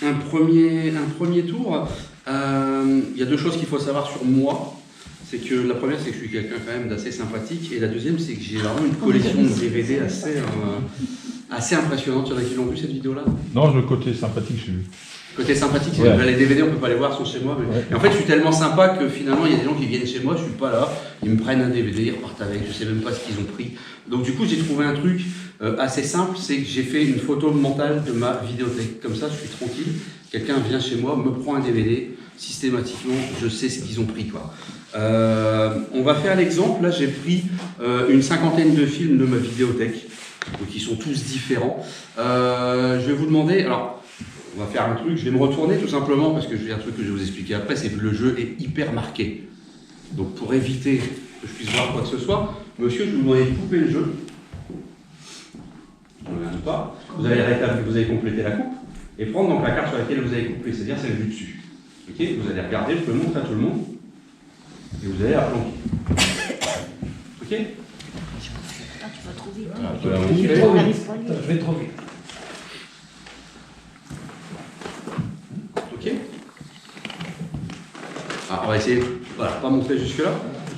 un premier tour. Il y a deux choses qu'il faut savoir sur moi. C'est que la première, c'est que je suis quelqu'un quand même d'assez sympathique. Et la deuxième, c'est que j'ai vraiment une collection de DVD assez impressionnante. Il y en a qui l'ont vu cette vidéo-là? Non, le côté sympathique, j'ai vu. Côté sympathique, Ouais. Les DVD, on peut pas les voir, sont chez moi. Mais... Ouais. Et en fait, je suis tellement sympa que finalement, il y a des gens qui viennent chez moi, je suis pas là, ils me prennent un DVD, ils repartent avec, je sais même pas ce qu'ils ont pris. Donc du coup, j'ai trouvé un truc assez simple, c'est que j'ai fait une photo mentale de ma vidéothèque. Comme ça, je suis tranquille. Quelqu'un vient chez moi, me prend un DVD, systématiquement, je sais ce qu'ils ont pris, quoi. On va faire l'exemple. Là, j'ai pris une 50aine de films de ma vidéothèque, donc ils sont tous différents. Je vais vous demander, alors. On va faire un truc, je vais me retourner tout simplement parce que j'ai un truc que je vais vous expliquer après, c'est que le jeu est hyper marqué. Donc pour éviter que je puisse voir quoi que ce soit, monsieur, je vous demande de couper le jeu. On ne regarde pas. Vous allez rétablir, vous allez compléter la coupe et prendre donc la carte sur laquelle vous avez coupé, c'est-à-dire celle du dessus. Ok, vous allez regarder, je peux le montrer à tout le monde et vous allez la planquer. Ok. Ah, tu vas trop vite. Ah, Je vais trop vite. Ok. Ah, on va essayer, voilà, pas montrer jusque-là.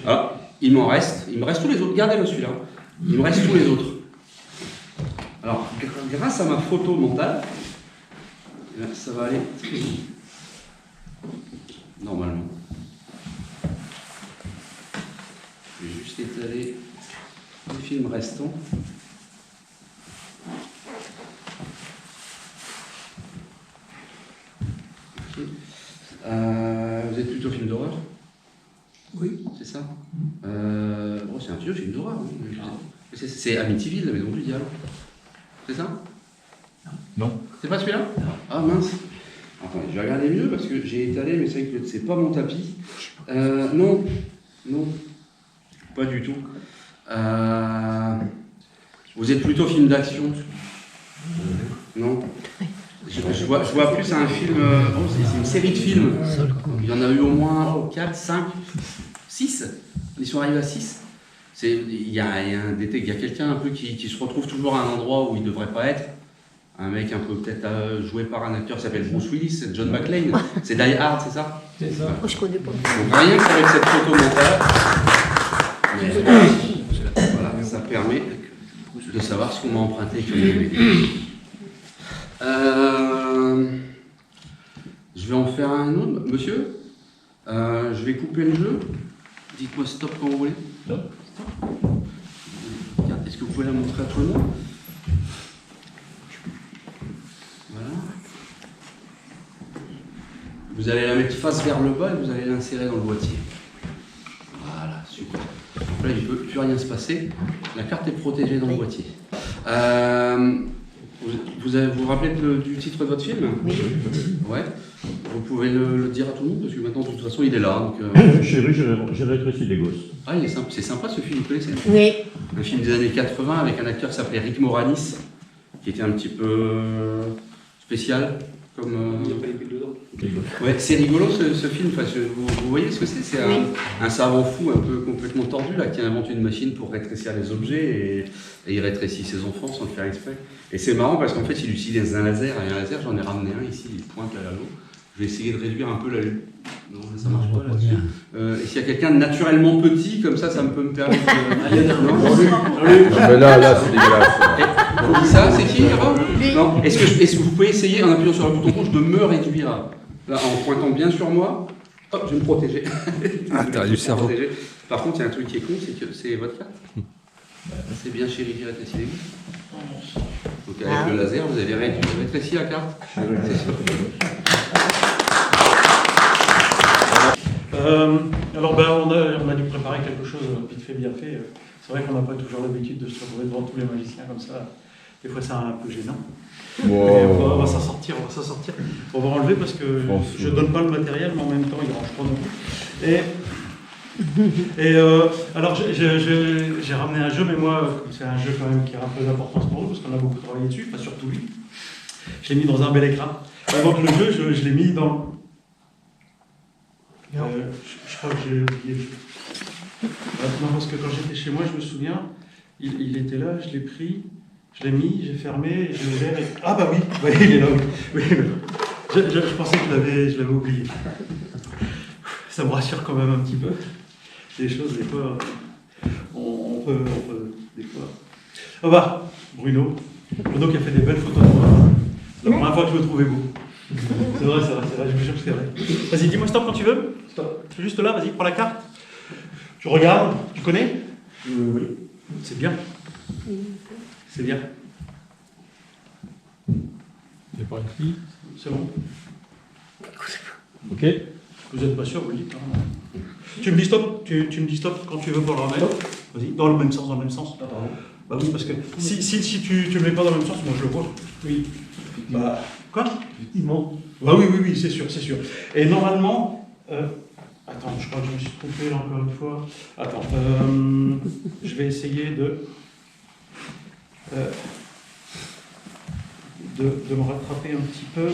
Ah, il me reste tous les autres. Gardez-le celui-là. Il me reste tous les autres. Alors, grâce à ma photo mentale, ça va aller très vite. Normalement. Je vais juste étaler les films restants. Ok. Vous êtes plutôt film d'horreur? Oui. C'est ça? Oh, c'est un vieux film d'horreur. Hein. C'est Amityville, la maison du diable. C'est ça? Non. C'est pas celui-là? Ah mince. Attendez, je vais regarder mieux parce que j'ai étalé, mais c'est vrai que c'est pas mon tapis. Non, non, pas du tout. Vous êtes plutôt film d'action? Non. Je vois plus un film. Oh, c'est une série de films. Il y en a eu au moins 4, 5, 6. Ils sont arrivés à 6. Il y a quelqu'un un peu qui se retrouve toujours à un endroit où il ne devrait pas être. Un mec un peu peut-être joué par un acteur qui s'appelle Bruce Willis, c'est John McClane. C'est Die Hard, c'est ça? C'est ça. Moi, je connais pas. Donc rien qu'avec cette photo mentale, voilà, ça permet de savoir ce qu'on m'a emprunté comme DVD. Je vais en faire un autre. Monsieur, je vais couper le jeu. Dites-moi stop quand vous voulez. Non. Regarde, est-ce que vous pouvez la montrer à tout le monde? Voilà. Vous allez la mettre face vers le bas et vous allez l'insérer dans le boîtier. Voilà, super. Donc là, il ne peut plus rien se passer. La carte est protégée dans le boîtier. Vous vous rappelez du titre de votre film? Oui. Ouais. Vous pouvez le dire à tout le monde parce que maintenant, de toute façon, il est là. Donc, Chérie, j'ai rétréci les gosses. Ah, il est sympa. C'est sympa ce film, vous connaissez? Oui. Un film des années 80 avec un acteur qui s'appelait Rick Moranis, qui était un petit peu spécial. Comme, Il n'y a pas les pieds dedans. Ouais, c'est rigolo ce film. Enfin, vous voyez ce que c'est? C'est un savant fou un peu complètement tordu là, qui invente une machine pour rétrécir les objets et il rétrécit ses enfants sans le faire exprès. Et c'est marrant parce qu'en fait il utilise un laser et un laser, j'en ai ramené un ici, il pointe à l'eau. Je vais essayer de réduire un peu la lumière. Non, ça marche pas là-dessus. Et s'il y a quelqu'un de naturellement petit, comme ça peut me permettre de... Non, Mais là, c'est dégueulasse. ça, c'est qui, Rob? Non. Est-ce que vous pouvez essayer, en appuyant sur le bouton rouge, de me réduire là, en pointant bien sur moi? Hop, je vais me protéger. Ah, t'as du cerveau. Par contre, il y a un truc qui est con, c'est que c'est votre carte. C'est bien chez Rivière et Tessy-les-Gouttes. Donc avec le laser, vous avez rétréci la carte. Alors on a dû préparer quelque chose vite fait, bien fait. C'est vrai qu'on n'a pas toujours l'habitude de se retrouver devant tous les magiciens comme ça. Des fois c'est un peu gênant. Wow. Mais on va s'en sortir, On va enlever parce que je donne pas le matériel, mais en même temps il ne range pas non plus. Alors j'ai ramené un jeu, mais moi c'est un jeu quand même qui a un peu d'importance pour nous parce qu'on a beaucoup travaillé dessus, pas surtout lui. Je l'ai mis dans un bel écran. Donc le jeu, je l'ai mis dans... je crois que j'ai oublié le jeu. Non, parce que quand j'étais chez moi, je me souviens, il était là, je l'ai pris, Je l'ai mis, j'ai fermé, j'ai ouvert et... Ah bah oui, il est là, oui. Je pensais que je l'avais oublié. Ça me rassure quand même un petit peu. Les choses, des fois, on peut des fois... Au revoir, Bruno. Bruno qui a fait des belles photos de moi. C'est la première fois que je me trouvais beau. C'est vrai, je vous jure que c'est vrai. Vas-y, dis-moi stop quand tu veux. Stop. Juste là, vas-y, prends la carte. Tu regardes, tu connais Oui. C'est bien. C'est bien. C'est pas ici. C'est bon. Ok. Vous n'êtes pas sûr, vous le dites. Hein. Tu me dis stop, tu me dis stop quand tu veux pour le remettre. Vas-y, dans le même sens, Ah, pardon. Bah oui, parce que si tu ne le mets pas dans le même sens, moi je le vois. Oui. Bah, quoi Effectivement. Bah oui, c'est sûr. Et normalement, attends, je crois que je me suis trompé là encore une fois. Attends, je vais essayer de me rattraper un petit peu.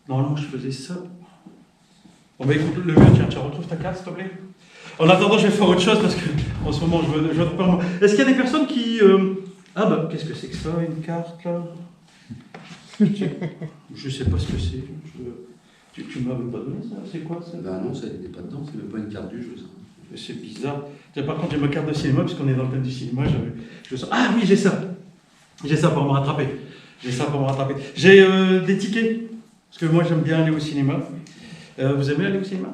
Normalement, je faisais ça. Bon bah écoute, le mieux, tiens, retrouve ta carte, s'il te plaît. En attendant, je vais faire autre chose parce que en ce moment, je veux pas. Est-ce qu'il y a des personnes qui... Ah bah, qu'est-ce que c'est que ça, une carte là? Je sais pas ce que c'est. Tu m'avais pas donné ça? C'est quoi ça? Bah non, ça n'est pas dedans, c'est même pas une carte du jeu, ça. C'est bizarre. Tiens, par contre, j'ai ma carte de cinéma, puisqu'on est dans le thème du cinéma. Ah oui, j'ai ça. J'ai ça pour me rattraper. J'ai des tickets, parce que moi, j'aime bien aller au cinéma. Vous aimez aller au cinéma?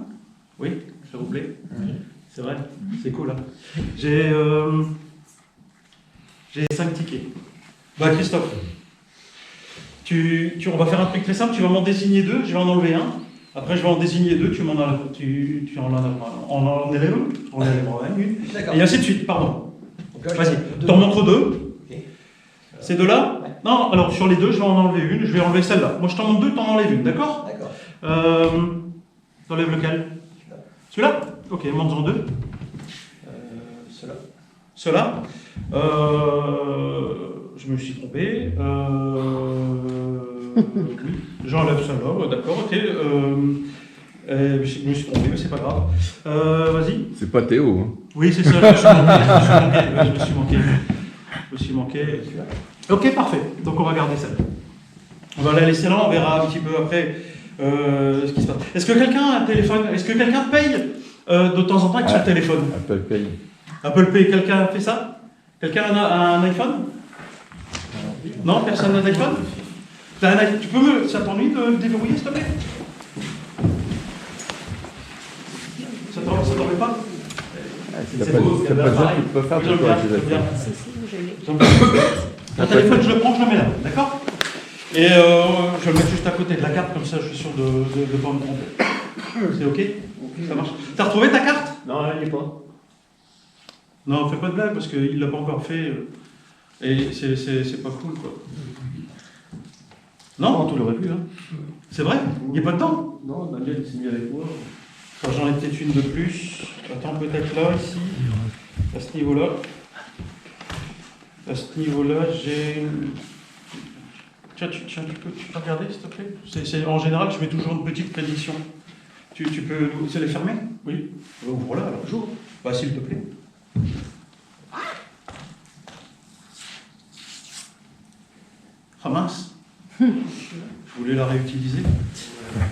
Oui, s'il vous plaît. C'est vrai, c'est cool. Hein. J'ai 5 tickets. Bah, Christophe, on va faire un truc très simple. Tu vas m'en désigner 2, je vais en enlever un. Après, je vais en désigner 2, tu en enlèveras une. Et ainsi de suite, pardon. Vas-y, t'en montres 2. Ces deux-là? Ouais. Non, alors sur les 2, je vais en enlever une. Je vais enlever celle-là. Moi, je t'en montre 2, t'en enlèves une, d'accord? D'accord. T'enlèves lequel? Celui-là? Ok, montre-en 2. Cela. Je me suis trompé. Oui. J'enlève celle-là, ouais, d'accord, ok. Je me suis trompé, mais c'est pas grave. Vas-y. C'est pas Théo. Hein. Oui, c'est ça, je me suis manqué. Ok, parfait. Donc on va garder celle. On va la laisser là, on verra un petit peu après ce qui se passe. Est-ce que quelqu'un a un téléphone? Est-ce que quelqu'un paye de temps en temps avec son téléphone? Apple Pay. Apple Pay, quelqu'un a fait ça? Quelqu'un a un iPhone? Non, personne n'a d'iPhone? Tu peux ça t'ennuie de le déverrouiller, s'il te plaît? Ça t'ennuie pas? C'est pas ça que tu peux faire de toi. Un téléphone, je le prends, je le mets là, d'accord? Et je vais le mettre juste à côté de la carte, comme ça je suis sûr de ne pas me tromper. C'est ok? Ça marche. T'as retrouvé ta carte? Non, elle n'y est pas. Non, fais pas de blague, parce qu'il ne l'a pas encore fait. Et c'est pas cool, quoi. Non, tu l'aurais pu, hein. C'est vrai? Il n'y a pas de temps? Non, Daniel s'est mis avec moi. J'en ai peut-être une de plus. Attends, peut-être là, ici. À ce niveau-là. À ce niveau-là, j'ai... Tiens, tu peux regarder, s'il te plaît? En général, je mets toujours une petite prédiction. Tu peux... C'est les fermer? Oui. Voilà, alors, jour. Bah, s'il te plaît. Ah mince. Je voulais la réutiliser.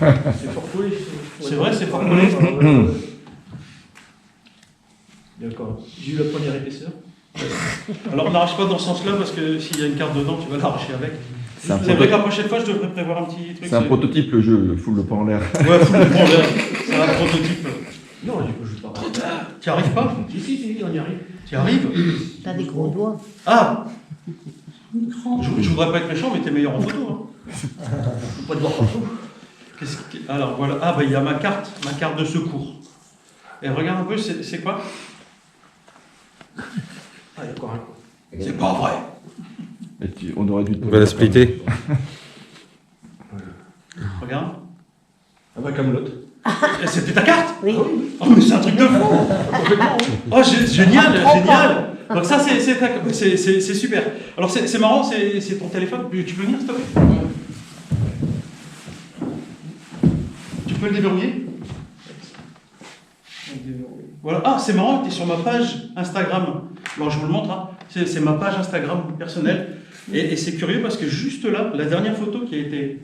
C'est fort collé. C'est vrai, c'est fort collé. D'accord. J'ai eu la première épaisseur. Alors, n'arrache pas dans ce sens-là, parce que s'il y a une carte dedans, tu vas l'arracher avec. C'est vrai que la prochaine fois, je devrais prévoir un petit truc. C'est un prototype, le jeu, foule le pas en l'air. Ouais, foule le pas en l'air. C'est un prototype. Non, je joue pas. Trop tard. Tu n'y arrives pas? Si, on y arrive. Tu y arrives? T'as des gros doigts. Ah! Je voudrais pas être méchant, mais t'es meilleur en photo. Hein. Pas de voir partout. Alors voilà, ah bah il y a ma carte de secours. Et regarde un peu, c'est quoi? Ah, il y a encore un. C'est pas vrai. On aurait dû... On va la splitter. Regarde. Ah bah comme l'autre. C'était ta carte? Oui. Oh mais c'est un truc de fou. Oh génial. Donc ça c'est super. Alors c'est marrant, c'est ton téléphone. Tu peux venir s'il te plaît? Tu peux le déverrouiller? Voilà. Ah c'est marrant, tu es sur ma page Instagram. Alors je vous le montre. Hein. C'est ma page Instagram personnelle. Et c'est curieux parce que juste là, la dernière photo qui a été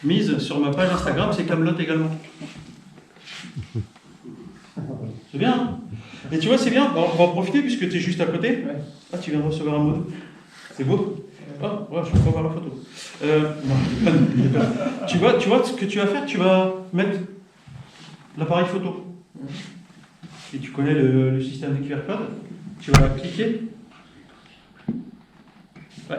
mise sur ma page Instagram, c'est Kaamelott également. C'est bien, hein? Et tu vois, c'est bien, on va en profiter puisque tu es juste à côté. Ah, tu viens de recevoir un mot. C'est beau. Ah, ouais, je peux pas voir la photo. Non, tu vois ce que tu vas faire, tu vas mettre l'appareil photo. Et tu connais le système de QR code. Tu vas cliquer. Ouais.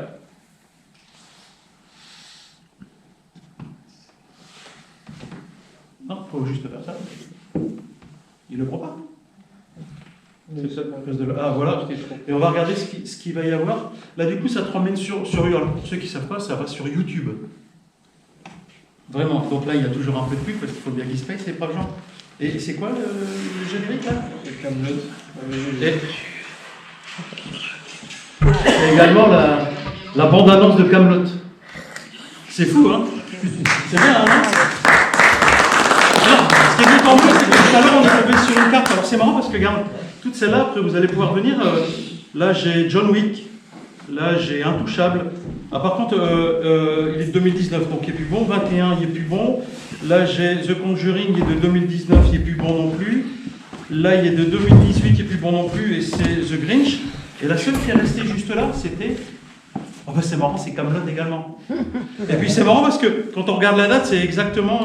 Non, il faut juste faire ça. Il le prend pas. C'est ça, à cause de ah voilà. Et on va regarder ce qu'il va y avoir. Là, du coup, ça te ramène sur Hurl. Pour ceux qui ne savent pas, ça va sur YouTube. Vraiment. Donc là, il y a toujours un peu de pub parce qu'il faut bien qu'il se paye, c'est pas le genre. Et c'est quoi le générique là? C'est Kaamelott. Et également la bande-annonce de Kaamelott. C'est fou, hein? C'est bien, hein? Ce qui est d'autant mieux, c'est que tout à l'heure, on est tombé sur une carte. Alors c'est marrant parce que, regarde, toutes celles-là, après vous allez pouvoir venir. Là, j'ai John Wick. Là, j'ai Intouchable. Ah, par contre, il est de 2019, donc il n'est plus bon. 21, il n'est plus bon. Là, j'ai The Conjuring, il est de 2019, il n'est plus bon non plus. Là, il est de 2018, il n'est plus bon non plus, et c'est The Grinch. Et la seule qui est restée juste là, c'était... Oh ben c'est marrant, c'est Kaamelott également. Et puis c'est marrant parce que quand on regarde la date, c'est exactement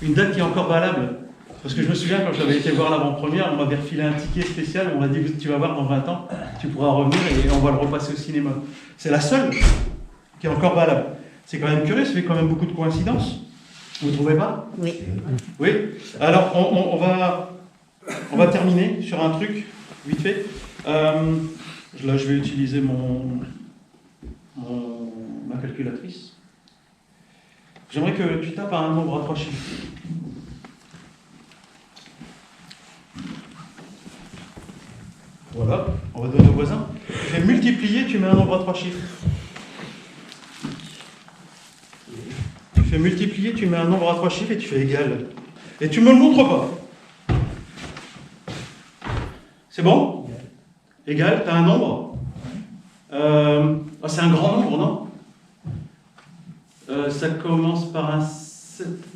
une date qui est encore valable. Parce que je me souviens quand j'avais été voir l'avant-première, on m'avait refilé un ticket spécial, on m'a dit tu vas voir dans 20 ans, tu pourras revenir et on va le repasser au cinéma. C'est la seule qui est encore valable. C'est quand même curieux, ça fait quand même beaucoup de coïncidences. Vous ne trouvez pas? Oui. Oui. Alors on va terminer sur un truc, vite fait. Là je vais utiliser ma calculatrice. J'aimerais que tu tapes un nombre à 3 chiffres. Voilà, on va donner au voisin. Tu fais multiplier, tu mets un nombre à 3 chiffres. Tu fais multiplier, tu mets un nombre à 3 chiffres et tu fais égal. Et tu me le montres pas. C'est bon? Égal, tu as un nombre. C'est un grand nombre, non? Ça commence par un...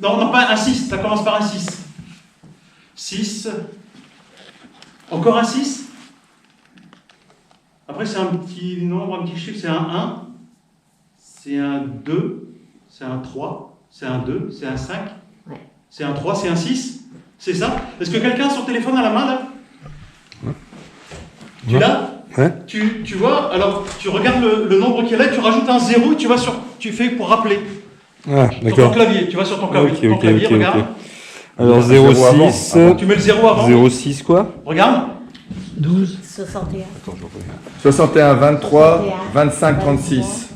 Non, pas un 6, ça commence par un 6. 6. Encore un 6. Après, c'est un petit nombre, un petit chiffre, c'est un 1. C'est un 2. C'est un 3. C'est un 2. C'est un 5. Ouais. C'est un 3, c'est un 6. C'est ça? Est-ce que quelqu'un a son téléphone à la main, là? Ouais. Tu l'as? Ouais. Tu vois, alors tu regardes le nombre qui est là, tu rajoutes un 0 et tu fais pour rappeler. Ah, sur ton d'accord. clavier, tu vas sur ton clavier, Ok, ton ok, clavier, ok, regarde. ok. Alors 06, Tu mets le 0 avant. 06 quoi? Regarde. 12. 61. Attends, je reviens. 61, 23, 25, 36.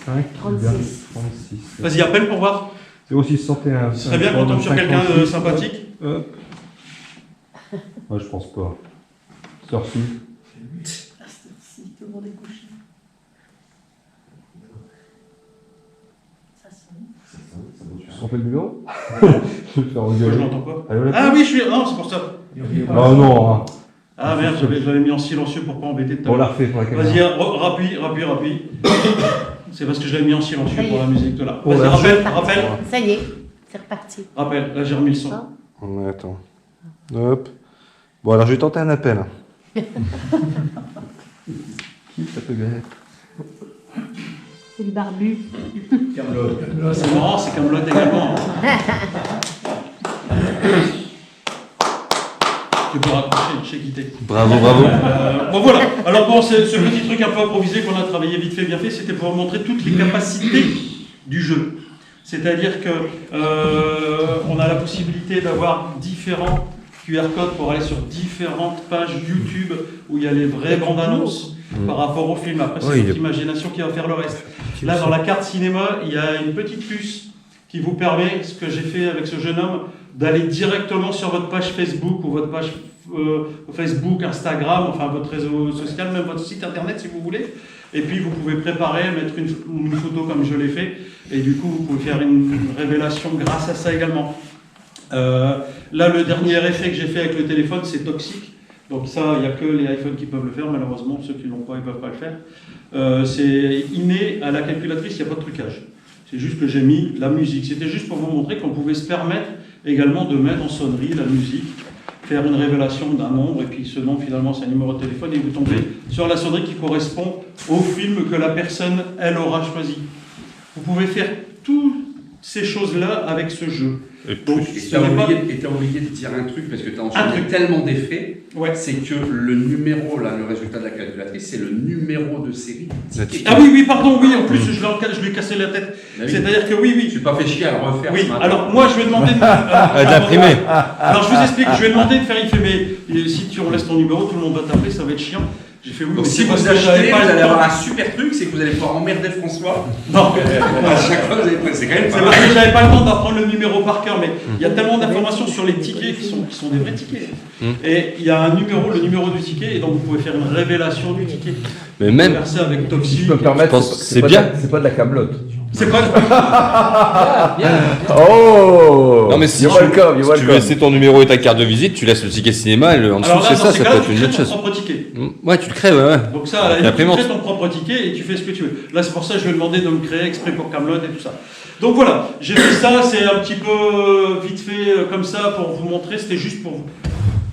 25. 36. 36. Vas-y, appelle pour voir. 06, 61. Ce serait bien qu'on tombe sur quelqu'un de sympathique. Ouais, je pense pas. C'est reçu. Tout le monde est couché. Ça sonne. Tu te rappelles le numéro? Je vais faire Moi, je engueuler. l'entends pas. Allez, on l'appelle. Ah oui, je suis. Non, c'est pour ça. Ah non, hein. Ah merde, j'avais mis en silencieux pour pas embêter tout à On la l'heure. refait pour la caméra. Vas-y, rappuie. C'est parce que je l'avais mis en silencieux pour la musique de là. Oh, Vas-y, la rappelle. Ça y est, c'est reparti. Rappelle, là j'ai remis le son. Ouais, attends. Hop. Bon, alors je vais tenter un appel. Qui ça peut gagner? C'est le barbu. C'est marrant, c'est Kaamelott également. Tu peux raccrocher, je sais quitter. Bravo. Bon voilà, alors bon, ce petit truc un peu improvisé qu'on a travaillé vite fait, bien fait, c'était pour vous montrer toutes les capacités du jeu. C'est-à-dire que on a la possibilité d'avoir différents QR codes pour aller sur différentes pages YouTube où il y a les vraies bandes annonces par rapport au film. Après, c'est votre imagination qui va faire le reste. Là, dans la carte cinéma, il y a une petite puce qui vous permet, ce que j'ai fait avec ce jeune homme, d'aller directement sur votre page Facebook ou votre page Facebook, Instagram, enfin votre réseau social, même votre site internet si vous voulez. Et puis vous pouvez préparer, mettre une photo comme je l'ai fait, et du coup vous pouvez faire une révélation grâce à ça également. Là, le dernier effet que j'ai fait avec le téléphone, c'est toxique. Donc ça, il n'y a que les iPhones qui peuvent le faire, malheureusement, ceux qui ne l'ont pas, ils ne peuvent pas le faire. C'est inné à la calculatrice, il n'y a pas de trucage. C'est juste que j'ai mis la musique. C'était juste pour vous montrer qu'on pouvait se permettre également de mettre en sonnerie la musique, faire une révélation d'un nombre, et puis ce nom, finalement, c'est un numéro de téléphone, et vous tombez sur la sonnerie qui correspond au film que la personne, elle, aura choisi. Vous pouvez faire toutes ces choses-là avec ce jeu. Donc, Et tu as oublié de dire un truc, parce que tu as enchaîné tellement d'effets, ouais. c'est que le numéro, là, le résultat de la calculatrice, c'est le numéro de série. Ah oui, pardon, oui, en plus, je lui ai cassé la tête. Bah oui. C'est-à-dire que oui. Je suis pas fait chier à le refaire. Oui, ce matin. alors moi, je lui ai demandé de... d'imprimer. Alors, je vous explique, je lui ai demandé de faire, il fait, mais si tu laisses ton numéro, tout le monde va t'appeler, ça va être chiant. J'ai fait oui, Donc mais si c'est parce vous que achetez, j'avais vous pas le allez temps. avoir un super truc, c'est que vous allez pouvoir emmerder François. Non, À chaque fois, vous allez c'est quand même c'est pas parce mal. que j'avais pas le temps d'apprendre le numéro par cœur, mais il y a tellement d'informations sur les tickets qui sont des vrais tickets. Et il y a un numéro, le numéro du ticket, et donc vous pouvez faire une révélation du ticket. Mais même, Faire ça avec Si Toxic. je peux me permettre, Je pense que c'est pas bien. de la- c'est pas de la camelote. C'est pas Oh non mais si, you're welcome, you're si tu veux welcome. laisser ton numéro et ta carte de visite, tu laisses le ticket cinéma et en dessous Alors là, c'est dans ça, ces ça cas-là, peut être tu une crées autre ton chose. propre ticket. Ouais, tu le crées, ouais. Donc ça, à la limite, tu L'imprimante. crées ton propre ticket et tu fais ce que tu veux. Là, c'est pour ça que je lui ai demandé de me créer exprès pour Camelot et tout ça. Donc voilà, j'ai fait ça, c'est un petit peu vite fait comme ça pour vous montrer, c'était juste pour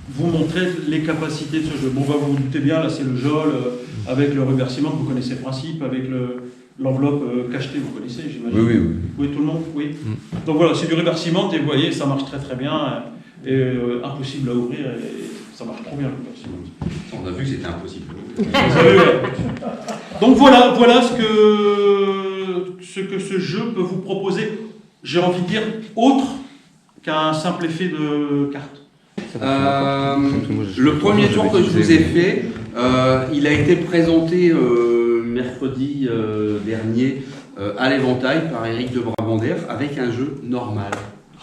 vous montrer les capacités de ce jeu. Bon, bah, vous vous doutez bien, là c'est le JOL avec le remerciement, vous connaissez le principe, avec l'enveloppe cachetée, vous connaissez, j'imagine. Oui. Oui, tout le monde, oui. Donc voilà, c'est du remerciement, et vous voyez, ça marche très très bien, et impossible à ouvrir, et ça marche trop bien le remerciement. On a vu que c'était impossible. Vous savez, ouais. Donc voilà ce que ce jeu peut vous proposer, j'ai envie de dire, autre qu'un simple effet de carte. Le premier tour que je vous ai fait, il a été présenté mercredi dernier à l'Éventail par Eric de Brabander avec un jeu normal.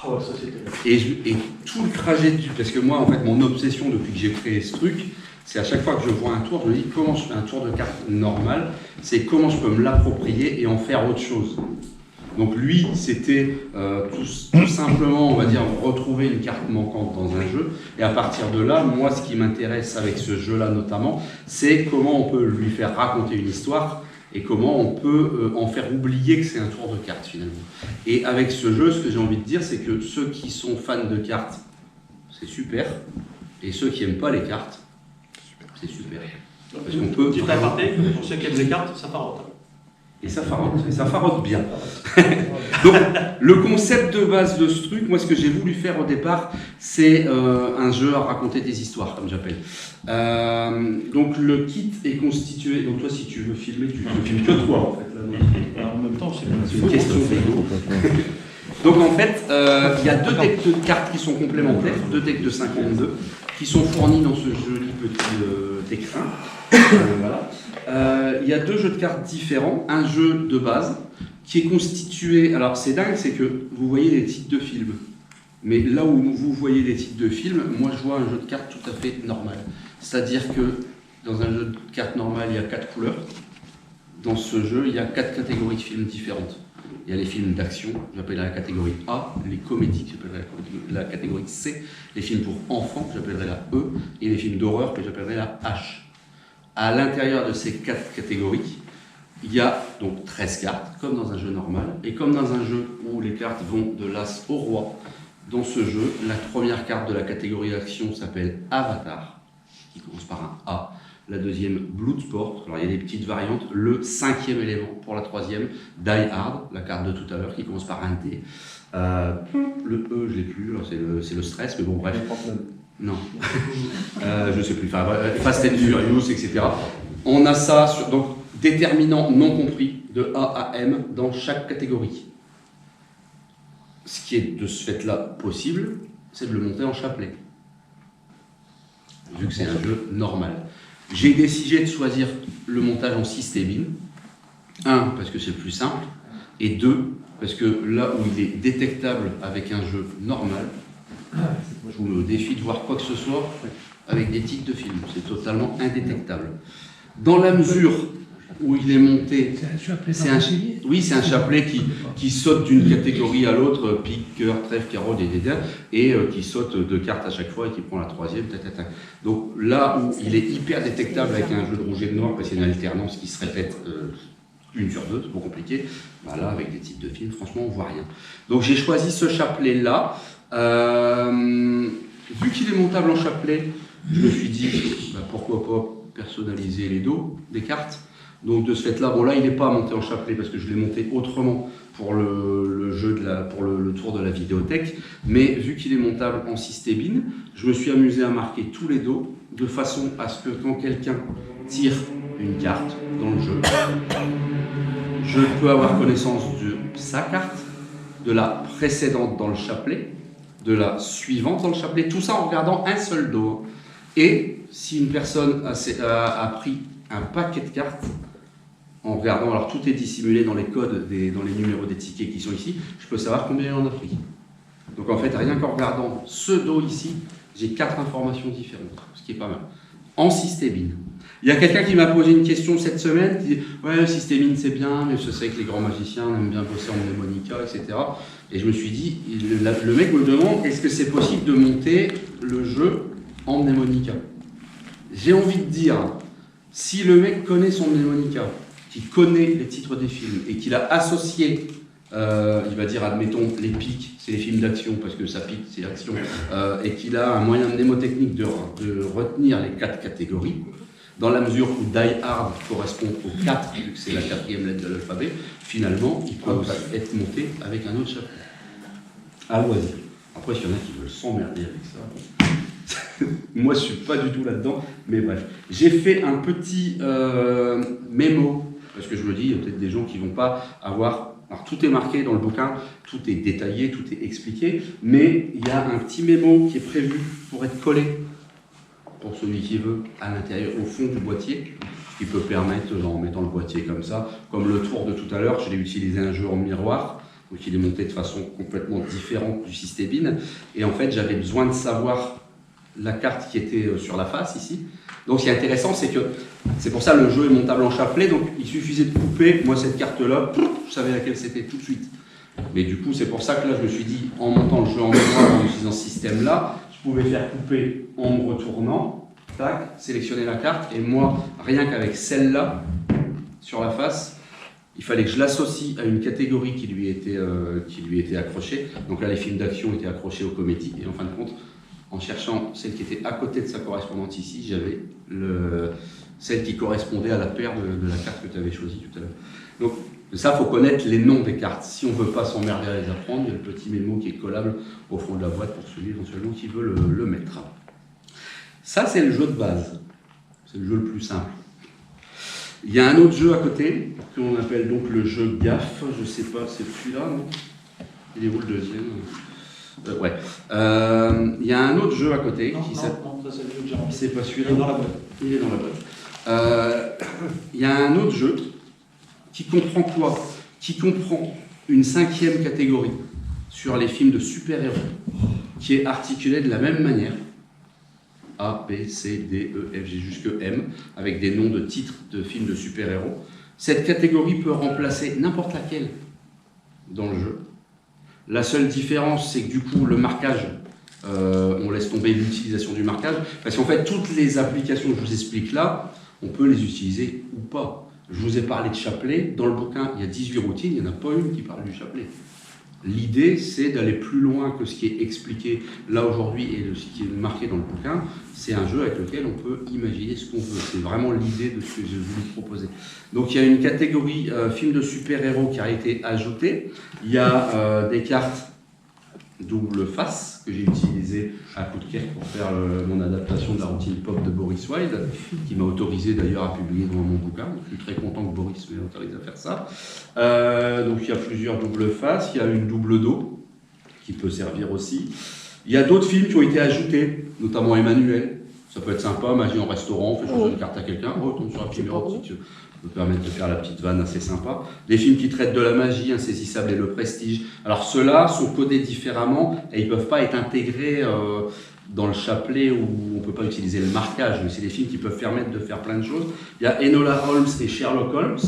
Ah ouais, ça c'était... Et tout le trajet, parce que moi, en fait, mon obsession depuis que j'ai créé ce truc, c'est à chaque fois que je vois un tour, je me dis comment je fais un tour de carte normal, c'est comment je peux me l'approprier et en faire autre chose. Donc lui, c'était tout simplement, on va dire, retrouver une carte manquante dans un jeu. Et à partir de là, moi, ce qui m'intéresse avec ce jeu-là notamment, c'est comment on peut lui faire raconter une histoire et comment on peut en faire oublier que c'est un tour de cartes finalement. Et avec ce jeu, ce que j'ai envie de dire, c'est que ceux qui sont fans de cartes, c'est super. Et ceux qui n'aiment pas les cartes, c'est super. Parce qu'on peut... Petit aparté, pour ceux qui aiment les cartes, ça part. Et ça farote bien. Donc, le concept de base de ce truc, moi, ce que j'ai voulu faire au départ, c'est un jeu à raconter des histoires, comme j'appelle. Donc, le kit est constitué... Donc, toi, si tu veux filmer, tu ne filmes que toi, en fait. Là, Alors, en même temps, c'est une question de frigo. Donc, en fait, il y a 2 decks de cartes qui sont complémentaires, 2 decks de 52, qui sont fournis dans ce joli petit écrin. Voilà. Il y a 2 jeux de cartes différents, un jeu de base qui est constitué, alors c'est dingue, c'est que vous voyez les titres de films, mais là où vous voyez les titres de films, moi je vois un jeu de cartes tout à fait normal. C'est-à-dire que dans un jeu de cartes normal, il y a 4 couleurs. Dans ce jeu, il y a 4 catégories de films différentes. Il y a les films d'action, j'appellerai la catégorie A, les comédies, j'appellerai la catégorie C, les films pour enfants, j'appellerai la E, et les films d'horreur, que j'appellerai la H. À l'intérieur de ces 4 catégories, il y a donc 13 cartes, comme dans un jeu normal, et comme dans un jeu où les cartes vont de l'As au Roi. Dans ce jeu, la première carte de la catégorie action s'appelle Avatar, qui commence par un A. La deuxième, Bloodsport, alors il y a des petites variantes. Le 5e élément pour la 3e, Die Hard, la carte de tout à l'heure, qui commence par un D. Le E, je ne l'ai plus, c'est le stress, mais bon, bref. Non, je ne sais plus, enfin, Fast and Furious, etc. On a ça, donc déterminant non compris, de A à M, dans chaque catégorie. Ce qui est de ce fait-là possible, c'est de le monter en chapelet, vu que c'est un jeu normal. J'ai décidé de choisir le montage en 6 stébines. 1, parce que c'est le plus simple, et 2, parce que là où il est détectable avec un jeu normal, je vous mets au défi de voir quoi que ce soit avec des titres de films. C'est totalement indétectable. Dans la mesure où il est monté. C'est un chapelet C'est un, particulier. oui, c'est un chapelet qui saute d'une catégorie à l'autre, pique, cœur, trèfle, carreau, et qui saute 2 cartes à chaque fois et qui prend la 3e, Donc là où il est hyper détectable avec un jeu de rouge et de noir, parce qu'il y a une alternance qui se répète 1 sur 2, c'est pas compliqué, bah là avec des types de films, franchement on voit rien. Donc j'ai choisi ce chapelet-là. Vu qu'il est montable en chapelet, je me suis dit bah, pourquoi pas personnaliser les dos des cartes. Donc de ce fait-là, bon là il n'est pas monté en chapelet parce que je l'ai monté autrement pour le jeu pour le tour de la vidéothèque, mais vu qu'il est montable en systébine, je me suis amusé à marquer tous les dos de façon à ce que quand quelqu'un tire une carte dans le jeu, je peux avoir connaissance de sa carte, de la précédente dans le chapelet, de la suivante dans le chapelet, tout ça en regardant un seul dos. Et si une personne a pris un paquet de cartes, en regardant, alors tout est dissimulé dans les codes, dans les numéros des tickets qui sont ici, je peux savoir combien il en a pris. Donc en fait, rien qu'en regardant ce dos ici, j'ai 4 informations différentes, ce qui est pas mal. En systémine. Il y a quelqu'un qui m'a posé une question cette semaine, qui dit « Ouais, le systémine c'est bien, mais je sais que les grands magiciens aiment bien bosser en mnémonica, etc. » Et je me suis dit, le mec me demande « Est-ce que c'est possible de monter le jeu en mnémonica ?» J'ai envie de dire, si le mec connaît son mnémonica, qui connaît les titres des films et qu'il a associé, il va dire, admettons, les pics, c'est les films d'action, parce que ça pique, c'est l'action, et qu'il a un moyen mnémotechnique de retenir les 4 catégories, dans la mesure où Die Hard correspond aux 4, vu que c'est la 4e lettre de l'alphabet, finalement, il peut aussi être monté avec un autre chapelet. À loisir. Après, s'il y en a qui veulent s'emmerder avec ça... Moi, je ne suis pas du tout là-dedans, mais bref. J'ai fait un petit mémo, parce que je me dis, il y a peut-être des gens qui ne vont pas avoir... Alors, tout est marqué dans le bouquin, tout est détaillé, tout est expliqué, mais il y a un petit mémo qui est prévu pour être collé, pour celui qui veut, à l'intérieur, au fond du boîtier, qui peut permettre, en mettant le boîtier comme ça, comme le tour de tout à l'heure, je l'ai utilisé un jeu en miroir, donc il est monté de façon complètement différente du systébine, et en fait, j'avais besoin de savoir la carte qui était sur la face ici. Donc ce qui est intéressant, c'est que c'est pour ça le jeu est montable en chapelet, donc il suffisait de couper, moi cette carte-là, je savais laquelle c'était tout de suite. Mais du coup, c'est pour ça que là, je me suis dit, en montant le jeu en mémoire, en utilisant ce système-là, je pouvais faire couper en me retournant, tac, sélectionner la carte, et moi, rien qu'avec celle-là, sur la face, il fallait que je l'associe à une catégorie qui lui était accrochée. Donc là, les films d'action étaient accrochés au comédie, et en fin de compte, en cherchant celle qui était à côté de sa correspondante ici, j'avais celle qui correspondait à la paire de la carte que tu avais choisie tout à l'heure. Donc ça, il faut connaître les noms des cartes. Si on ne veut pas s'emmerder à les apprendre, il y a le petit mémo qui est collable au fond de la boîte pour celui éventuellement qui veut le mettre. Ça, c'est le jeu de base. C'est le jeu le plus simple. Il y a un autre jeu à côté, qu'on appelle donc le jeu gaffe. Je ne sais pas, c'est celui-là, non? Il est où le deuxième? Ouais. Il y a un autre jeu à côté qui s'appelle. Non, ça c'est le jeu que j'ai rempli. C'est pas celui-là. Il est dans la boîte. Il est dans la boîte. Il y a un autre jeu qui comprend quoi? Qui comprend une 5e catégorie sur les films de super-héros, qui est articulée de la même manière. A, B, C, D, E, F, G jusque M, avec des noms de titres de films de super-héros. Cette catégorie peut remplacer n'importe laquelle dans le jeu. La seule différence, c'est que du coup, le marquage, on laisse tomber l'utilisation du marquage, parce qu'en fait, toutes les applications que je vous explique là, on peut les utiliser ou pas. Je vous ai parlé de chapelet. Dans le bouquin, il y a 18 routines, il n'y en a pas une qui parle du chapelet. L'idée, c'est d'aller plus loin que ce qui est expliqué là aujourd'hui et de ce qui est marqué dans le bouquin. C'est un jeu avec lequel on peut imaginer ce qu'on veut. C'est vraiment l'idée de ce que je voulais proposer. Donc il y a une catégorie film de super-héros qui a été ajoutée. Il y a des cartes double face que j'ai utilisées à coup de cœur pour faire mon adaptation de la routine pop de Boris Wilde, qui m'a autorisé d'ailleurs à publier dans mon bouquin. Je suis très content que Boris m'ait autorisé à faire ça. Donc il y a plusieurs doubles faces, il y a une double dos qui peut servir aussi. Il y a d'autres films qui ont été ajoutés, notamment Emmanuel. Ça peut être sympa, magie en restaurant, on fait changer une carte à quelqu'un, on tombe sur un film qui peut permettre de faire la petite vanne assez sympa. Des films qui traitent de la magie, Insaisissable et Le Prestige. Alors ceux-là sont codés différemment et ils ne peuvent pas être intégrés dans le chapelet où on ne peut pas utiliser le marquage, mais c'est des films qui peuvent permettre de faire plein de choses. Il y a Enola Holmes et Sherlock Holmes.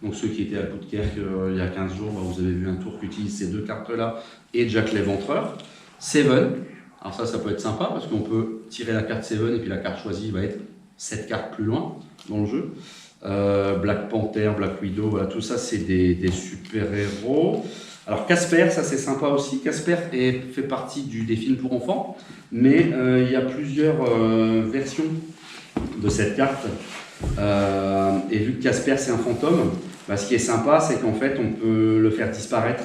Donc ceux qui étaient à Coudekerque il y a 15 jours, vous avez vu un tour qui utilise ces deux cartes-là, et Jack l'Éventreur. Seven, alors ça peut être sympa parce qu'on peut tirer la carte Seven et puis la carte choisie va être 7 cartes plus loin dans le jeu. Black Panther, Black Widow, voilà, tout ça c'est des super-héros. Alors Casper, ça c'est sympa aussi. Casper fait partie des films pour enfants, mais il y a plusieurs versions de cette carte. Et vu que Casper c'est un fantôme, ce qui est sympa c'est qu'en fait on peut le faire disparaître.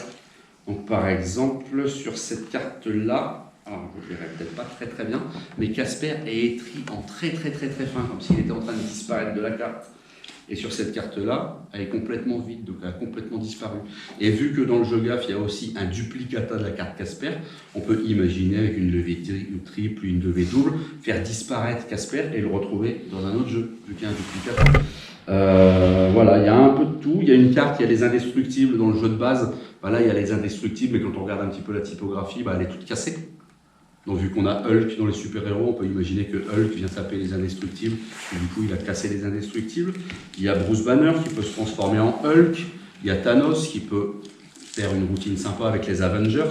Donc par exemple sur cette carte là, alors je ne verrai peut-être pas très bien, mais Casper est écrit en très fin, comme s'il était en train de disparaître de la carte. Et sur cette carte-là, elle est complètement vide, donc elle a complètement disparu. Et vu que dans le jeu GAF, il y a aussi un duplicata de la carte Casper, on peut imaginer avec une levée triple, une levée double, faire disparaître Casper et le retrouver dans un autre jeu, vu qu'il y a un duplicata. Voilà, il y a un peu de tout. Il y a une carte, il y a les indestructibles dans le jeu de base. Là, il y a les indestructibles, mais quand on regarde un petit peu la typographie, elle est toute cassée. Donc vu qu'on a Hulk dans les super-héros, on peut imaginer que Hulk vient taper les indestructibles, et du coup il a cassé les indestructibles. Il y a Bruce Banner qui peut se transformer en Hulk, il y a Thanos qui peut faire une routine sympa avec les Avengers.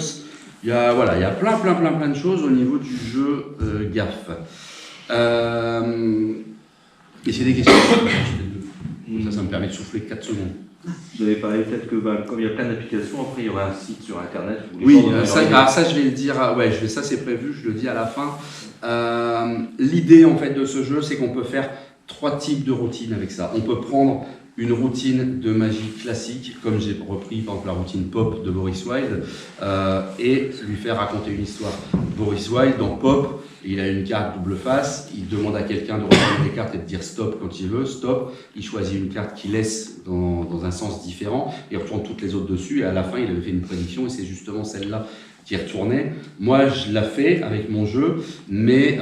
Il y a plein de choses au niveau du jeu GAF. Et c'est des questions. Ça me permet de souffler 4 secondes. Vous avez parlé peut-être que comme il y a plein d'applications, après il y aura un site sur internet. Oui, ça je vais le dire, ça c'est prévu, je le dis à la fin. L'idée en fait de ce jeu, c'est qu'on peut faire 3 types de routines avec ça. On peut prendre une routine de magie classique, comme j'ai repris par exemple la routine Pop de Boris Wilde, et lui faire raconter une histoire. Boris Wilde, dans Pop, il a une carte double face, il demande à quelqu'un de reprendre des cartes et de dire stop quand il veut, stop, il choisit une carte qu'il laisse dans un sens différent, il retourne toutes les autres dessus, et à la fin il avait fait une prédiction, et c'est justement celle-là qui retournait. Moi, je l'ai fait avec mon jeu, mais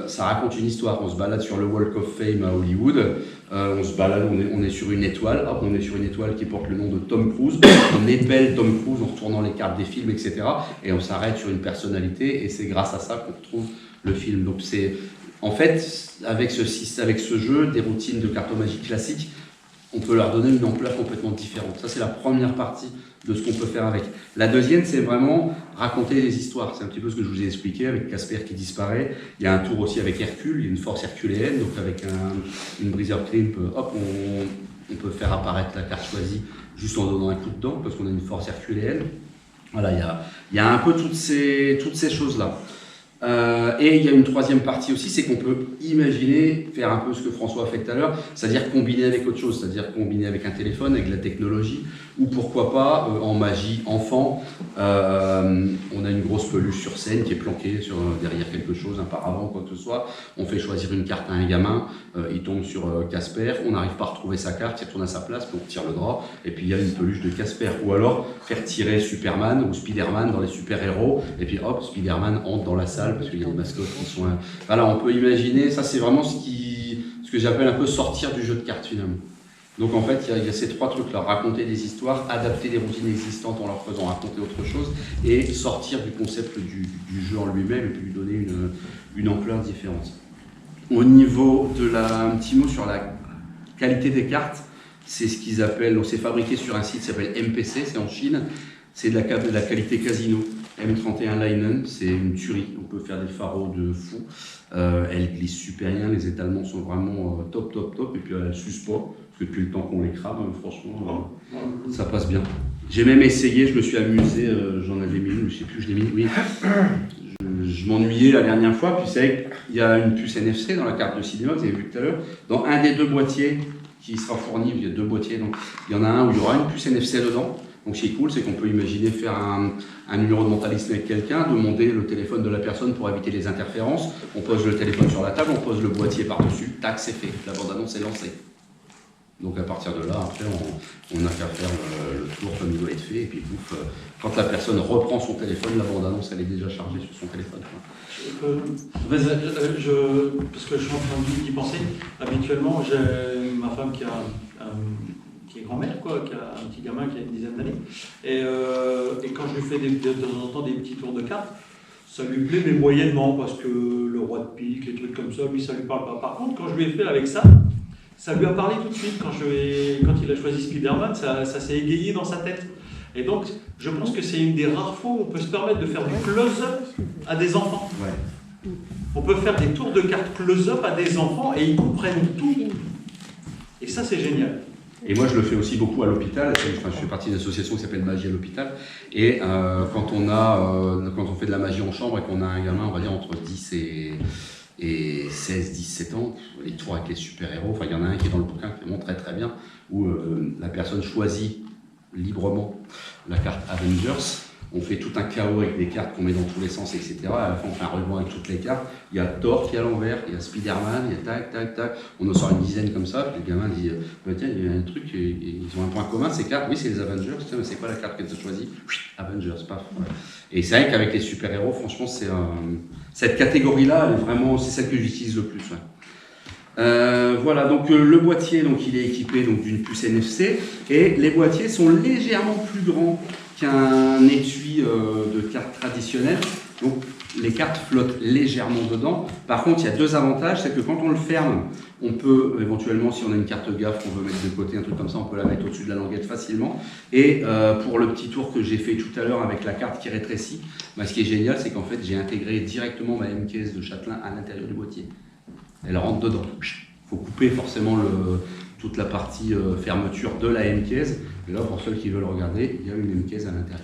ça raconte une histoire. On se balade sur le Walk of Fame à Hollywood, on se balade, on est sur une étoile, hop, on est sur une étoile qui porte le nom de Tom Cruise, on épelle Tom Cruise en retournant les cartes des films, etc. Et on s'arrête sur une personnalité, et c'est grâce à ça qu'on retrouve le film. Donc c'est, en fait, avec ce jeu, des routines de cartomagie classiques, on peut leur donner une ampleur complètement différente. Ça, c'est la première partie de ce qu'on peut faire avec. La deuxième, c'est vraiment raconter des histoires. C'est un petit peu ce que je vous ai expliqué avec Casper qui disparaît. Il y a un tour aussi avec Hercule, il y a une force herculéenne, donc avec une Breezer Crimp, hop, on peut faire apparaître la carte choisie juste en donnant un coup de dent, parce qu'on a une force herculéenne. Voilà, il y a un peu toutes ces choses-là. Et il y a une troisième partie aussi, c'est qu'on peut imaginer faire un peu ce que François a fait tout à l'heure, c'est-à-dire combiner avec autre chose, c'est-à-dire combiner avec un téléphone, avec la technologie, ou pourquoi pas en magie enfant, on a une grosse peluche sur scène qui est planquée derrière quelque chose, un paravent, quoi que ce soit, on fait choisir une carte à un gamin, il tombe sur Casper, on n'arrive pas à retrouver sa carte, il retourne à sa place, puis on tire le drap, et puis il y a une peluche de Casper, ou alors faire tirer Superman ou Spider-Man dans les super-héros, et puis hop, Spider-Man entre dans la salle, parce qu'il y a des mascottes qui sont... Voilà, on peut imaginer, ça c'est vraiment ce que j'appelle un peu sortir du jeu de cartes finalement. Donc en fait, il y a ces 3 trucs-là, raconter des histoires, adapter des routines existantes en leur faisant raconter autre chose, et sortir du concept du jeu en lui-même, et puis lui donner une ampleur différente. Au niveau de un petit mot sur la qualité des cartes, c'est ce qu'ils appellent, donc c'est fabriqué sur un site qui s'appelle MPC, c'est en Chine, c'est de la qualité casino. M31 Linen, c'est une tuerie, on peut faire des pharos de fou, elle glisse super bien, les étalements sont vraiment top, et puis elle ne suce pas, parce que depuis le temps qu'on les crame, franchement, ça passe bien. J'ai même essayé, je me suis amusé, j'en avais mis une, je sais plus, je l'ai mis, oui. Je m'ennuyais la dernière fois, puis c'est vrai qu'il y a une puce NFC dans la carte de cinéma, vous avez vu tout à l'heure, dans un des 2 boîtiers qui sera fourni, il y a 2 boîtiers, donc il y en a un où il y aura une puce NFC dedans. Donc ce qui est cool, c'est qu'on peut imaginer faire un numéro de mentalisme avec quelqu'un, demander le téléphone de la personne pour éviter les interférences, on pose le téléphone sur la table, on pose le boîtier par-dessus, tac, c'est fait, la bande-annonce est lancée. Donc à partir de là, après, on n'a qu'à faire le tour comme il doit être fait, et puis pouf, quand la personne reprend son téléphone, la bande-annonce, elle est déjà chargée sur son téléphone. Parce que je suis en train d'y penser, habituellement, j'ai ma femme qui est grand-mère, quoi, qui a un petit gamin qui a une dizaine d'années, et quand je lui fais de temps en temps des petits tours de cartes, Ça lui plaît, mais moyennement, parce que le roi de pique, les trucs comme ça, lui, ça lui parle pas. Par contre, quand je lui ai fait avec ça, ça lui a parlé tout de suite. Quand il a choisi Spider-Man, ça s'est égayé dans sa tête. Et donc, je pense que c'est une des rares fois où on peut se permettre de faire du close-up à des enfants. Ouais. On peut faire des tours de cartes close-up à des enfants et ils comprennent tout. Et ça, c'est génial. Et moi, je le fais aussi beaucoup à l'hôpital. Enfin, je fais partie d'une association qui s'appelle Magie à l'hôpital. Et quand on fait de la magie en chambre et qu'on a un gamin, on va dire entre 10 et 16, 17 ans, les tours avec les super-héros, enfin, il y en a un qui est dans le bouquin qui montre très très bien, où la personne choisit librement la carte Avengers. On fait tout un chaos avec des cartes qu'on met dans tous les sens, etc. À la fin, on fait un ruban avec toutes les cartes. Il y a Thor qui est à l'envers, il y a Spider-Man, il y a tac, tac, tac. On en sort une dizaine comme ça. Puis le gamin dit bah, tiens, il y a un truc, ils ont un point commun, ces cartes. Oui, c'est les Avengers. Tiens, mais c'est quoi la carte qu'elles ont choisie? Avengers, paf. Voilà. Et c'est vrai qu'avec les super-héros, franchement, cette catégorie-là, elle est vraiment, c'est celle que j'utilise le plus. Ouais. Voilà, donc le boîtier, donc, il est équipé d'une puce NFC. Et les boîtiers sont légèrement plus grands qu'un étui de cartes traditionnel. Donc les cartes flottent légèrement dedans. Par contre, il y a deux avantages, c'est que quand on le ferme, on peut éventuellement, si on a une carte gaffe qu'on veut mettre de côté, un truc comme ça, on peut la mettre au-dessus de la languette facilement. Et pour le petit tour que j'ai fait tout à l'heure avec la carte qui rétrécit, bah, ce qui est génial, c'est qu'en fait, j'ai intégré directement ma M-Case de Chatelain à l'intérieur du boîtier. Elle rentre dedans. Il faut couper forcément toute la partie fermeture de la M-Case. Et là, pour ceux qui veulent regarder, il y a une M-Case à l'intérieur.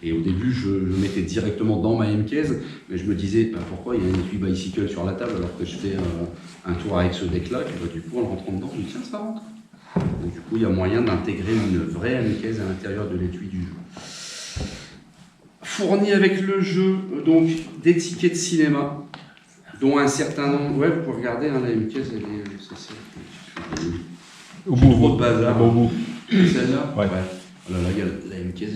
Et au début, je le mettais directement dans ma M-Case, mais je me disais, bah, pourquoi il y a un étui bicycle sur la table alors que je fais un tour avec ce deck-là, et bah, du coup, en rentrant dedans, je me dis, tiens, ça rentre. Donc, du coup, il y a moyen d'intégrer une vraie M-Case à l'intérieur de l'étui du jeu. Fourni avec le jeu, donc, des tickets de cinéma, dont un certain nombre... Ouais, vous pouvez regarder, hein, la M-Case, elle est... Au bout, trop de bazar. au bout. Celle-là? Ouais. Voilà, là, il y a la M-Case.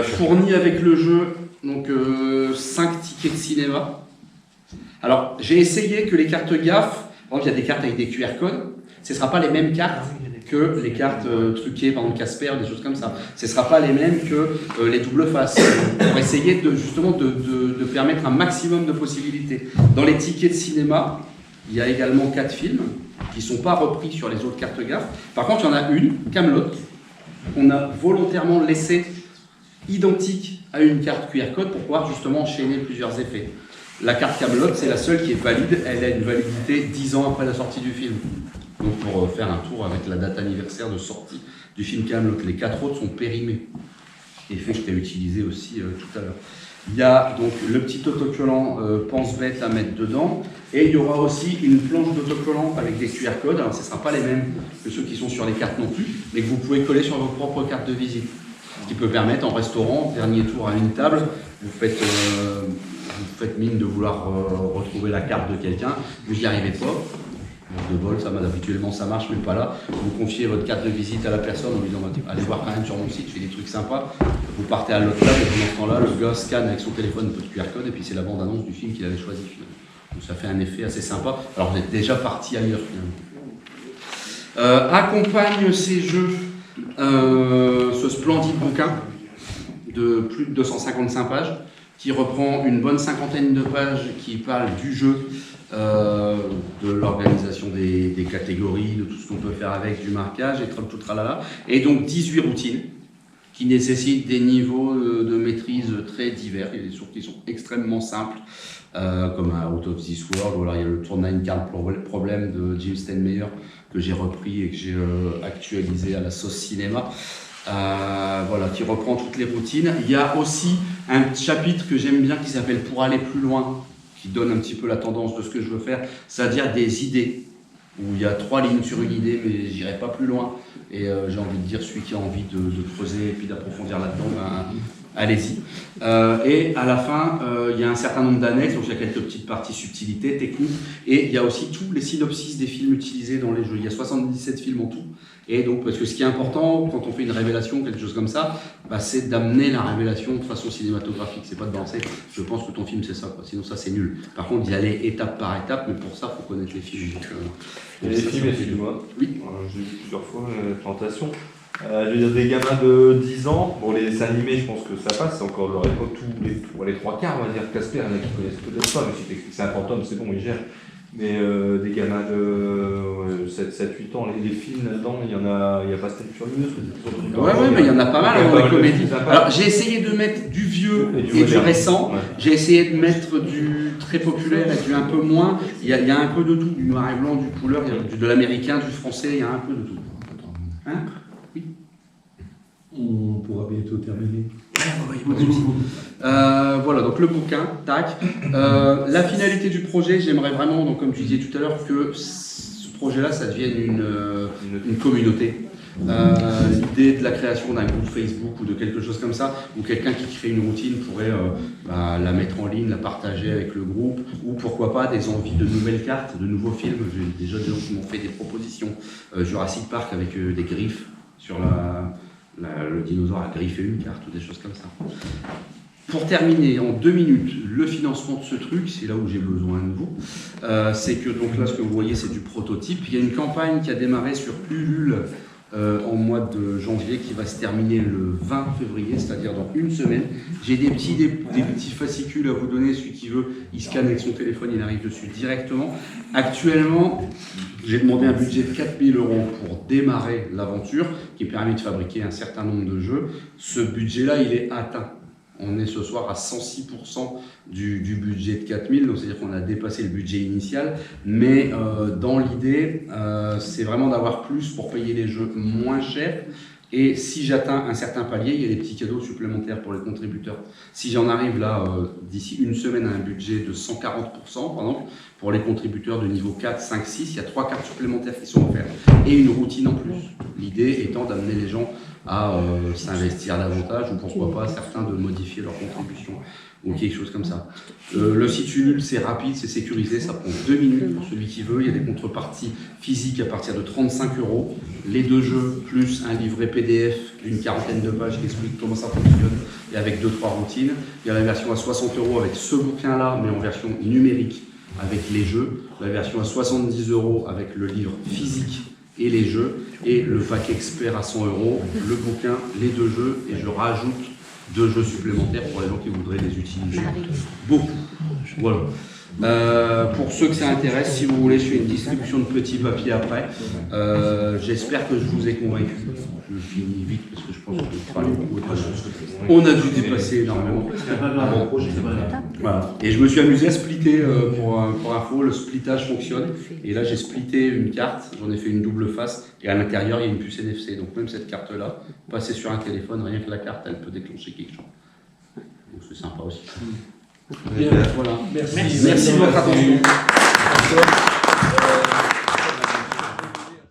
Fourni avec le jeu, donc 5 tickets de cinéma. Alors, j'ai essayé que les cartes gaffe, par exemple, il y a des cartes avec des QR codes, ce ne sera pas les mêmes cartes que les cartes truquées, par exemple Casper, des choses comme ça. Ce ne sera pas les mêmes que les double faces, pour essayer justement de permettre un maximum de possibilités. Dans les tickets de cinéma, il y a également 4 films qui ne sont pas repris sur les autres cartes gaffe. Par contre, il y en a une, Camelot, qu'on a volontairement laissé identique à une carte QR code pour pouvoir justement enchaîner plusieurs effets. La carte Camelot, c'est la seule qui est valide, elle a une validité 10 ans après la sortie du film. Donc pour faire un tour avec la date anniversaire de sortie du film Camelot, les 4 autres sont périmés. Effet que je t'ai utilisé aussi tout à l'heure. Il y a donc le petit autocollant pense-bête à mettre dedans, et il y aura aussi une planche d'autocollant avec des QR codes. Alors ce ne sera pas les mêmes que ceux qui sont sur les cartes non plus, mais que vous pouvez coller sur vos propres cartes de visite. Ce qui peut permettre en restaurant, dernier tour à une table, vous faites mine de vouloir retrouver la carte de quelqu'un, vous n'y arrivez pas. De bol, habituellement ça marche, mais pas là. Vous confiez votre carte de visite à la personne en lui disant allez voir quand même sur mon site, je fais des trucs sympas. Vous partez à l'autre table et pendant ce temps-là, le gars scanne avec son téléphone un peu de QR code et puis c'est la bande-annonce du film qu'il avait choisi finalement. Donc ça fait un effet assez sympa. Alors vous êtes déjà parti ailleurs finalement. Accompagne ces jeux ce splendide bouquin de plus de 255 pages qui reprend une bonne cinquantaine de pages qui parle du jeu, de l'organisation des catégories, de tout ce qu'on peut faire avec, du marquage, et tout tralala. Et donc 18 routines qui nécessitent des niveaux de maîtrise très divers. Il y a des sources qui sont extrêmement simples, comme un Out of This World, ou alors il y a le Tour 9 Card Problem de Jim Steinmeier que j'ai repris et que j'ai actualisé à la sauce cinéma. Voilà, qui reprend toutes les routines. Il y a aussi un chapitre que j'aime bien qui s'appelle « Pour aller plus loin », qui donne un petit peu la tendance de ce que je veux faire, c'est-à-dire des idées, où il y a 3 lignes sur une idée, mais j'irai pas plus loin. Et j'ai envie de dire, celui qui a envie de creuser et puis d'approfondir là-dedans, ben, allez-y. Et à la fin, il y a un certain nombre d'annexes, donc il y a quelques petites parties subtilités, techniques, et il y a aussi tous les synopsis des films utilisés dans les jeux. Il y a 77 films en tout. Et donc, parce que ce qui est important quand on fait une révélation, quelque chose comme ça, bah, c'est d'amener la révélation de façon cinématographique. C'est pas de balancer, je pense que ton film c'est ça, quoi. Sinon ça c'est nul. Par contre, d'y aller étape par étape, mais pour ça, il faut connaître les films. Donc, les films, excuse-moi. Oui. J'ai vu plusieurs fois la présentation. Je veux dire, des gamins de 10 ans, bon, les dessins animés, je pense que ça passe, c'est encore leur époque, tous les 3 quarts, on va dire. Casper, il y en a qui connaissent peut-être pas, mais si t'expliques c'est un fantôme, c'est bon, ils gèrent. Mais des gamins de 7-8 ans, les films là-dedans, il y a pas Fast and Furious. Ouais, mais il y en a pas mal Il y a dans les comédies. sympas. Alors, j'ai essayé de mettre du vieux et du moderne. récent. Ouais. J'ai essayé de mettre du très populaire et du un peu moins. Il y a un peu de tout, du noir et blanc, du couleur, il y a de l'américain, du français, il y a un peu de tout. Hein? Oui. On pourra bientôt terminer. Voilà, donc le bouquin, tac. La finalité du projet, j'aimerais vraiment, donc comme tu disais tout à l'heure, que ce projet-là, ça devienne une communauté. L'idée de la création d'un groupe Facebook ou de quelque chose comme ça, où quelqu'un qui crée une routine pourrait la mettre en ligne, la partager avec le groupe, ou pourquoi pas des envies de nouvelles cartes, de nouveaux films. J'ai déjà des gens qui m'ont fait des propositions. Jurassic Park avec des griffes sur le dinosaure a griffé une carte ou des choses comme ça. Pour terminer, en 2 minutes, le financement de ce truc, c'est là où j'ai besoin de vous. C'est que donc là, ce que vous voyez, c'est du prototype. Il y a une campagne qui a démarré sur Ulule en mois de janvier, qui va se terminer le 20 février, c'est-à-dire dans une semaine. J'ai des petits fascicules à vous donner. Celui qui veut, il scanne avec son téléphone, il arrive dessus directement. Actuellement, j'ai demandé un budget de 4 000 € pour démarrer l'aventure, qui permet de fabriquer un certain nombre de jeux. Ce budget-là, il est atteint. On est ce soir à 106% du budget de 4 000, donc c'est-à-dire qu'on a dépassé le budget initial. Mais dans l'idée, c'est vraiment d'avoir plus pour payer les jeux moins chers. Et si j'atteins un certain palier, il y a des petits cadeaux supplémentaires pour les contributeurs. Si j'en arrive là, d'ici une semaine, à un budget de 140%, par exemple, pour les contributeurs de niveau 4, 5, 6, il y a 3 cartes supplémentaires qui sont offertes. Et une routine en plus. L'idée étant d'amener les gens à s'investir davantage, ou pourquoi pas certains de modifier leur contribution, ou quelque chose comme ça. Le site Ulule, c'est rapide, c'est sécurisé, ça prend 2 minutes pour celui qui veut. Il y a des contreparties physiques à partir de 35 €. Les 2 jeux, plus un livret PDF d'une 40aine de pages qui explique comment ça fonctionne, et avec 2-3 routines. Il y a la version à 60 € avec ce bouquin-là, mais en version numérique avec les jeux. La version à 70 € avec le livre physique et les jeux, et le pack expert à 100 €, le bouquin, les 2 jeux, et je rajoute 2 jeux supplémentaires pour les gens qui voudraient les utiliser. Beaucoup. Voilà. Pour ceux que ça intéresse, si vous voulez, je fais une distribution de petits papiers après. J'espère que je vous ai convaincu. Je finis vite parce que je pense que je parle beaucoup. On a dû dépasser énormément. Voilà. Et je me suis amusé à splitter pour info. Le splittage fonctionne. Et là, j'ai splitté une carte. J'en ai fait une double face. Et à l'intérieur, il y a une puce NFC. Donc même cette carte-là, passer sur un téléphone, rien que la carte, elle peut déclencher quelque chose. Donc c'est sympa aussi. Bien, Voilà. merci. Merci de votre attention.